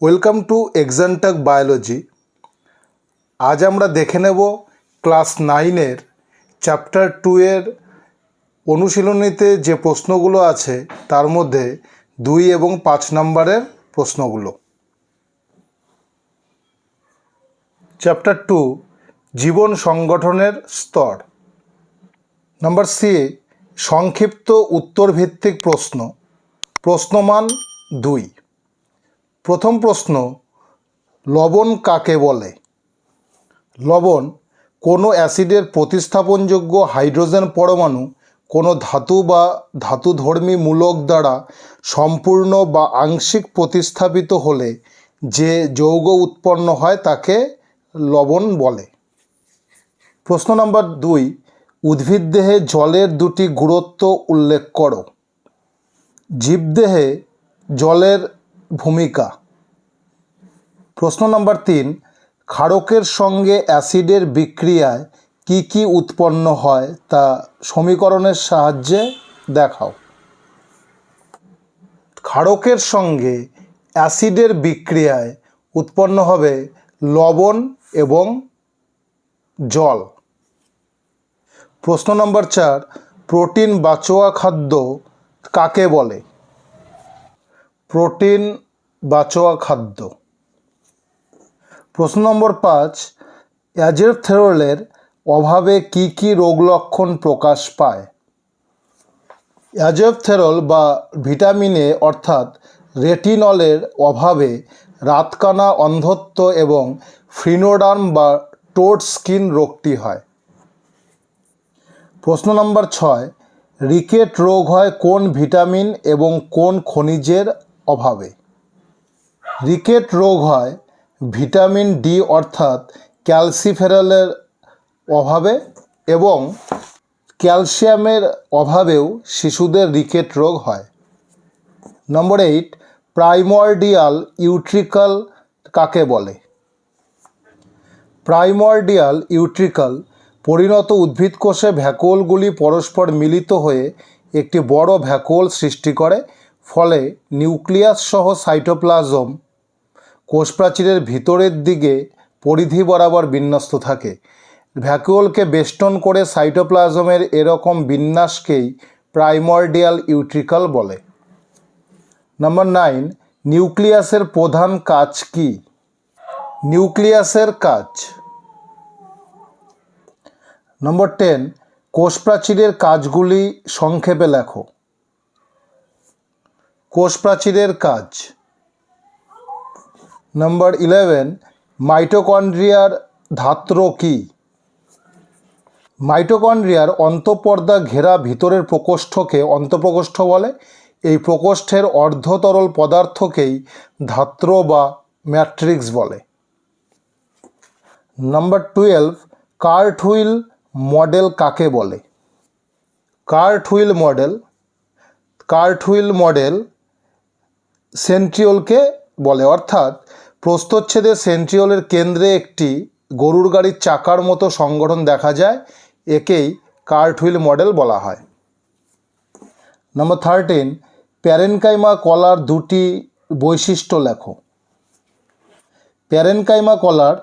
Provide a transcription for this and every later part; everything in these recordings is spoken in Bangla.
Welcome to এক্সানটাক biology. আজ আমরা দেখে নেব ক্লাস 9-এর চ্যাপ্টার 2-এর অনুশীলনীতে যে প্রশ্নগুলো আছে তার মধ্যে 2 এবং 5 নম্বরের প্রশ্নগুলো। চ্যাপ্টার 2 জীবন সংগঠনের স্তর। নাম্বার সি সংক্ষিপ্ত উত্তরভিত্তিক প্রশ্ন। প্রশ্নমান 2। প্রথম প্রশ্ন, লবণ কাকে বলে? লবণ কোনো অ্যাসিডের প্রতিস্থাপনযোগ্য হাইড্রোজেন পরমাণু কোনো ধাতু বা ধাতুধর্মী মূলক দ্বারা সম্পূর্ণ বা আংশিক প্রতিস্থাপিত হলে যে যৌগ উৎপন্ন হয় তাকে লবণ বলে। প্রশ্ন নাম্বার 2, উদ্ভিদদেহে জলের দুটি গুরুত্ব উল্লেখ করো। জীবদেহে জলের ভূমিকা। প্রশ্ন নাম্বার 3, ক্ষারকের সঙ্গে অ্যাসিডের বিক্রিয়ায় কি কি উৎপন্ন হয় তা সমীকরণের সাহায্যে দেখাও। ক্ষারকের সঙ্গে অ্যাসিডের বিক্রিয়ায় উৎপন্ন হবে লবণ এবং জল। প্রশ্ন নম্বর 4, প্রোটিন বাঁচোয়া খাদ্য কাকে বলে? প্রোটিন বাঁচোয়া খাদ্য। প্রশ্ন নম্বর 5, অ্যাজেথেরলের অভাবে কি কি রোগ লক্ষণ প্রকাশ পায়? অ্যাজেথেরল বা ভিটামিনে অর্থাৎ রেটিনলের অভাবে রাতকানা, অন্ধত্ব এবং ফ্রিনোডার্ম বা টোড স্কিন রোগটি হয়। প্রশ্ন নম্বর 6, রিকেট রোগ হয় কোন ভিটামিন এবং কোন খনিজের অভাবে? রিকেট রোগ হয় ভিটামিন ডি অর্থাৎ ক্যালসিফেরলের অভাবে এবং ক্যালসিয়ামের অভাবেও শিশুদের রিকেট রোগ হয়। নম্বর 8, প্রাইমর্ডিয়াল ইউট্রিকাল কাকে বলে? প্রাইমর্ডিয়াল ইউট্রিকাল পরিণত উদ্ভিদকোষে ভ্যাকুওলগুলি পরস্পর মিলিত হয়ে একটি বড় ভ্যাকুওল সৃষ্টি করে, ফলে নিউক্লিয়াস সহ সাইটোপ্লাজম কোষপ্রাচীরের ভিতরের দিকে পরিধি বরাবর বিন্যস্ত থাকে। ভ্যাকুওলকে বেষ্টন করে সাইটোপ্লাজমের এরকম বিন্যাসকেই প্রাইমর্ডিয়াল ইউট্রিকাল বলে। নম্বর 9, নিউক্লিয়াসের প্রধান কাজ কি? নিউক্লিয়াসের কাজ। নম্বর 10, কোষপ্রাচীরের কাজগুলি সংক্ষেপে লেখো। কোষপ্রাচীরের কাজ। নম্বর 11, মাইটোকন্ড্রিয়ার ধাত্র কি? মাইটোকন্ড্রিয়ার অন্তঃপর্দা ঘেরা ভিতরের প্রকোষ্ঠকে অন্তঃপ্রকোষ্ঠ বলে। এই প্রকোষ্ঠের অর্ধতরল পদার্থকেই ধাত্র বা ম্যাট্রিক্স বলে। নম্বর 12, কার্টহুইল মডেল কাকে বলে? কার্টহুইল মডেল সেন্ট্রিওলকে বলে, অর্থাৎ প্রস্থচ্ছেদে সেন্ট্রিওলের কেন্দ্রে একটি গরুর গাড়ির চাকার মতো সংগঠন দেখা যায়, একেই কার্টহুইল মডেল বলা হয়। নম্বর 13, প্যারেনকাইমা কলার দুটি বৈশিষ্ট্য লেখো। প্যারেনকাইমা কলার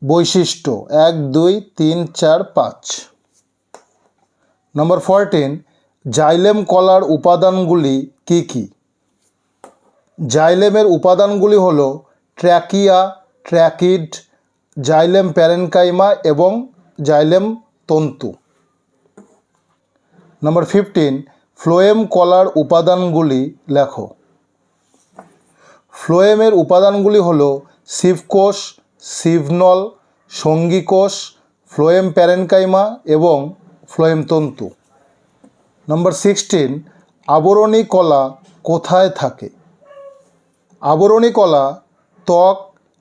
বৈশিষ্ট্য 1, 2, 3, 4, 5। নম্বর 14, জাইলেম কলার উপাদানগুলি কি কি? জাইলেমের উপাদানগুলি হলো ট্র্যাকিয়া, ট্র্যাকিড, জাইলেম প্যারেনকাইমা এবং জাইলেম তন্তু। নম্বর 15, ফ্লোয়েম কলার উপাদানগুলি লেখো। ফ্লোয়েমের উপাদানগুলি হলো সিভকোষ, সিভনল, সঙ্গীকোষ, ফ্লোয়েম প্যারেনকাইমা এবং ফ্লোয়েম তন্তু। নম্বর 16, আবরণী কলা কোথায় থাকে? আবরণী কলা ত্বক,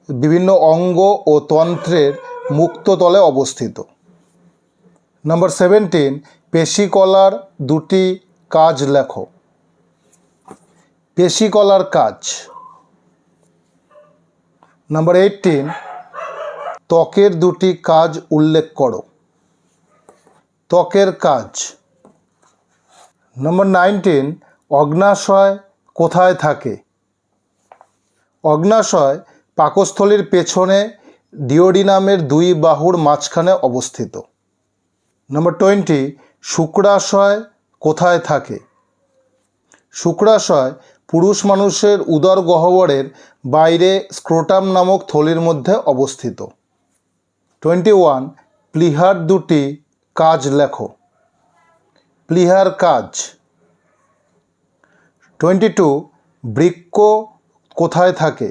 বিভিন্ন অঙ্গ ও তন্ত্রের মুক্ত তলে অবস্থিত। নম্বর 17, পেশিকলার দুটি কাজ লেখো। পেশিকলার কাজ। নম্বর 18, ত্বকের দুটি কাজ উল্লেখ করো। ত্বকের কাজ। নম্বর 19, অগ্ন্যাশয় কোথায় থাকে? অগ্নাশয় পাকস্থলীর পেছনে ডিওডিনামের দুই বাহুর মাঝখানে অবস্থিত। নম্বর 20, শুক্রাশয় কোথায় থাকে? শুক্রাশয় পুরুষ মানুষের উদর গহ্বরের বাইরে স্ক্রোটাম নামক থলির মধ্যে অবস্থিত। 21, প্লীহার দুটি কাজ লেখো। প্লীহার কাজ। 22, বৃক্ক কোথায় থাকে?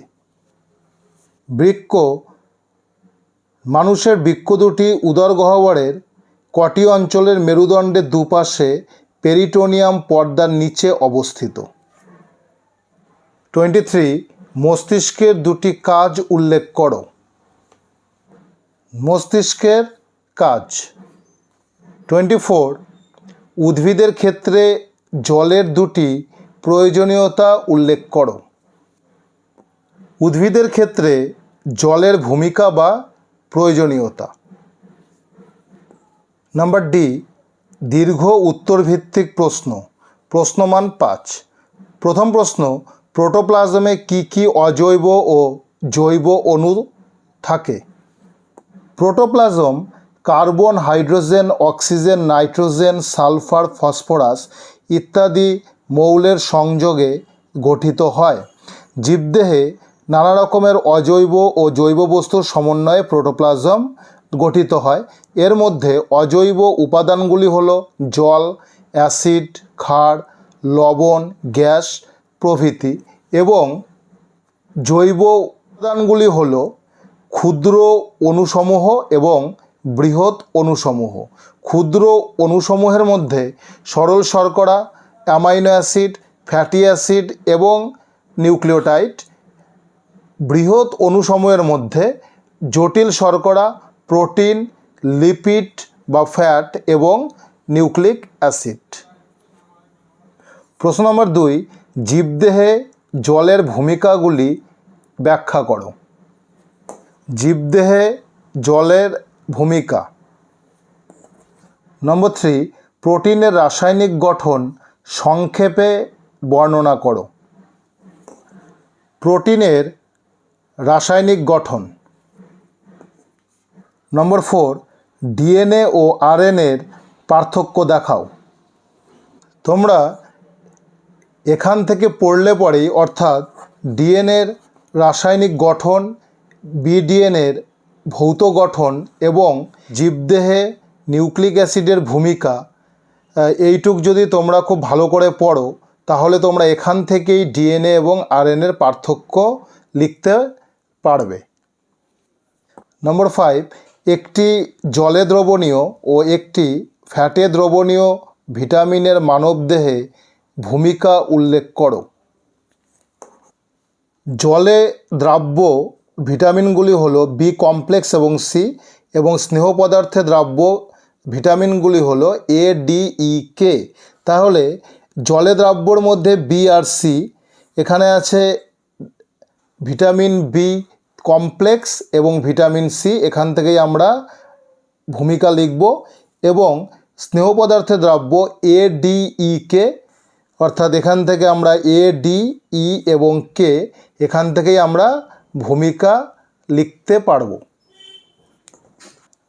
বৃক্ক মানুষের বৃক্ক দুটি উদর গহ্বরের কটি অঞ্চলের মেরুদণ্ডের দুপাশে পেরিটোনিয়াম পর্দার নিচে অবস্থিত। 23, মস্তিষ্কের দুটি কাজ উল্লেখ করো। মস্তিষ্কের কাজ। 24, উদ্ভিদের ক্ষেত্রে জলের দুটি প্রয়োজনীয়তা উল্লেখ করো। উদ্ভিদের ক্ষেত্রে জলের ভূমিকা বা প্রয়োজনীয়তা। নাম্বার ডি, দীর্ঘ উত্তরভিত্তিক প্রশ্ন। প্রশ্নমান 5। প্রথম প্রশ্ন, প্রোটোপ্লাজমে কি কি অজৈব ও জৈব অণু থাকে? Protoplasm carbon, hydrogen, oxygen, nitrogen, sulphur, phosphorus ইত্যাদি মৌলের সংযোগে গঠিত হয়। জীবদেহে নানা রকমের অজৈব ও জৈব বস্তুর সমন্বয়ে প্রোটোপ্লাজম গঠিত হয়। এর মধ্যে অজৈব উপাদানগুলি হলো জল, অ্যাসিড, ক্ষার, লবণ, গ্যাস প্রভৃতি এবং জৈব উপাদানগুলি হলো ক্ষুদ্র অণুসমূহ এবং বৃহৎ অণুসমূহ। ক্ষুদ্র অণুসমূহের মধ্যে সরল শর্করা, অ্যামাইনো অ্যাসিড, ফ্যাটি অ্যাসিড এবং নিউক্লিওটাইড। বৃহৎ অণুসমূহের মধ্যে জটিল শর্করা, প্রোটিন, লিপিড বা ফ্যাট এবং নিউক্লিক অ্যাসিড। প্রশ্ন নম্বর 2, জীবদেহে জলের ভূমিকাগুলি ব্যাখ্যা করো। জীবদেহে জলের ভূমিকা। নম্বর 3, প্রোটিনের রাসায়নিক গঠন সংক্ষেপে বর্ণনা করো। প্রোটিনের রাসায়নিক গঠন। নম্বর 4, ডিএনএ ও আরএনএর পার্থক্য দেখাও। তোমরা এখান থেকে পড়লে পরেই অর্থাৎ ডিএনএর রাসায়নিক গঠন, বিডিএনএর ভৌত গঠন এবং জীবদেহে নিউক্লিক অ্যাসিডের ভূমিকা, এইটুক যদি তোমরা খুব ভালো করে পড়ো তাহলে তোমরা এখান থেকেই ডিএনএ এবং আরএনএর পার্থক্য লিখতে পারবে। নম্বর 5, একটি জলে দ্রবণীয় ও একটি ফ্যাটে দ্রবণীয় ভিটামিনের মানবদেহে ভূমিকা উল্লেখ করো। জলে দ্রাব্য ভিটামিনগুলি হলো বি কমপ্লেক্স এবং সি, এবং স্নেহ পদার্থে দ্রাব্য ভিটামিনগুলি হলো এ, ডি, ই, কে। তাহলে জলে দ্রাব্যর মধ্যে বি আর সি, এখানে আছে ভিটামিন বি কমপ্লেক্স এবং ভিটামিন সি, এখান থেকেই আমরা ভূমিকা লিখব। এবং স্নেহ পদার্থে দ্রাব্য এ, ডি, ই, কে, অর্থাৎ এখান থেকে আমরা এ, ডি, ই এবং কে, এখান থেকেই আমরা ভূমিকা লিখতে পারব।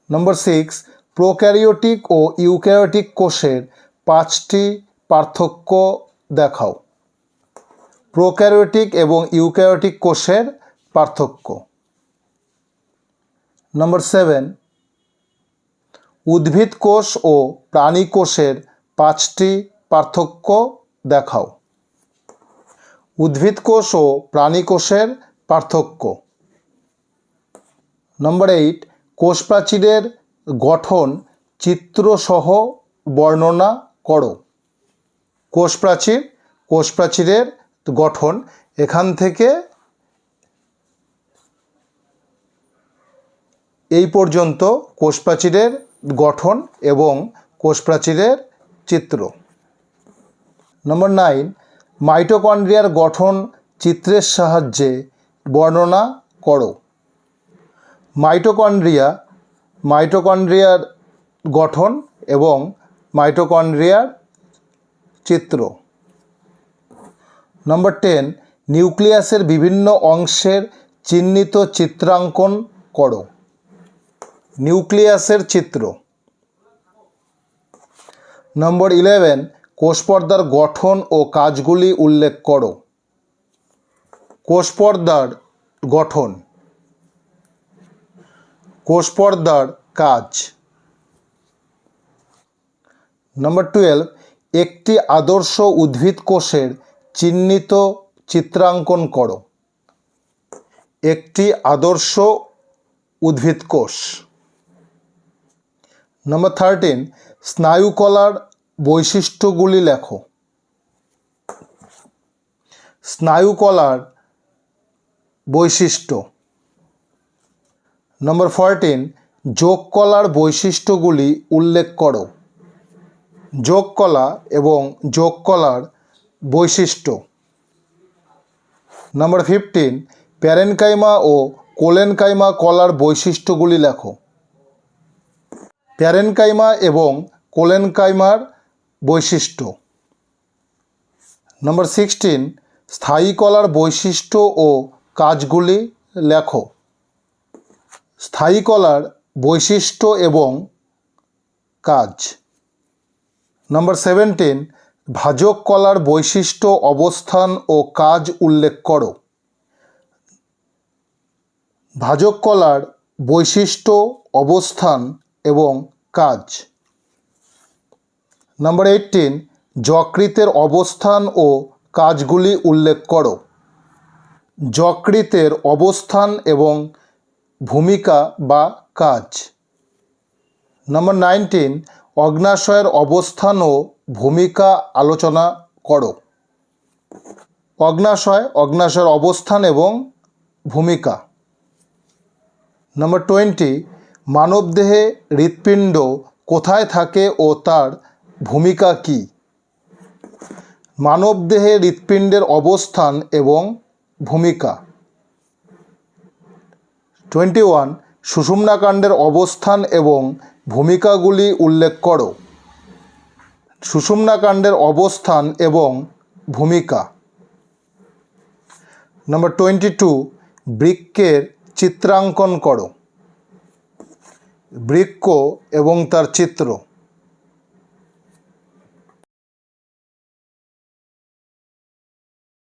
নম্বর 6, প্রোক্যারিওটিক ও ইউক্যারিওটিক কোষের 5টি পার্থক্য দেখাও। প্রোক্যারিওটিক এবং ইউক্যারিওটিক কোষের পার্থক্য। নম্বর 7, উদ্ভিদ কোষ ও প্রাণী কোষের 5টি পার্থক্য দেখাও। উদ্ভিদ কোষ ও প্রাণী কোষের পার্থক্য। নম্বর 8, কোষ প্রাচীরের গঠন চিত্রসহ বর্ণনা করো। কোষ প্রাচীরের গঠন, এখান থেকে এই পর্যন্ত কোষ প্রাচীরের গঠন এবং কোষ প্রাচীরের চিত্র। নম্বর 9, মাইটোকন্ড্রিয়ার গঠন চিত্রের সাহায্যে বর্ণনা করো। মাইটোকন্ড্রিয়ার গঠন এবং মাইটোকন্ড্রিয়ার চিত্র। নম্বর 10, নিউক্লিয়াসের বিভিন্ন অংশের চিহ্নিত চিত্রাঙ্কন করো। নিউক্লিয়াসের চিত্র। নম্বর 11, কোষপর্দার গঠন ও কাজগুলি উল্লেখ করো। কোষপর্দার গঠন, কোষপর্দার কাজ। নম্বর 12, একটি আদর্শ উদ্ভিদ কোষের চিহ্নিত চিত্রাঙ্কন করো। একটি আদর্শ উদ্ভিদ কোষ। নম্বর 13, স্নায়ুকলার বৈশিষ্ট্যগুলি লেখো। স্নায়ুকলার বৈশিষ্ট্য। নম্বর 14, যোগকলার বৈশিষ্ট্যগুলি উল্লেখ করো। যোগকলা এবং যোগকলার বৈশিষ্ট্য। নম্বর 15, প্যারেনকাইমা ও কোলেনকাইমা কলার বৈশিষ্ট্যগুলি লেখো। প্যারেনকাইমা এবং কোলেনকাইমার বৈশিষ্ট্য। নম্বর 16, স্থায়ী কলার বৈশিষ্ট্য ও কাজগুলি লেখো। স্থায়ী কলার বৈশিষ্ট্য এবং কাজ। নম্বর 17, ভাজক কলার বৈশিষ্ট্য, অবস্থান ও কাজ উল্লেখ করো। ভাজক কলার বৈশিষ্ট্য, অবস্থান এবং কাজ। নম্বর 18, যকৃতের অবস্থান ও কাজগুলি উল্লেখ করো। যকৃতের অবস্থান এবং ভূমিকা বা কাজ। নম্বর 19, অগ্ন্যাশয়ের অবস্থান ও ভূমিকা আলোচনা করো। অগ্ন্যাশয়ের অবস্থান এবং ভূমিকা। নম্বর 20, মানবদেহে হৃৎপিণ্ড কোথায় থাকে ও তার ভূমিকা কী? মানবদেহে হৃৎপিণ্ডের অবস্থান এবং ভূমিকা। 21, সুষুম্নাকাণ্ডের অবস্থান এবং ভূমিকাগুলি উল্লেখ করো। সুষুম্নাকাণ্ডের অবস্থান এবং ভূমিকা। নম্বর 22, বৃক্কের চিত্রাঙ্কন করো। বৃক্ক এবং তার চিত্র।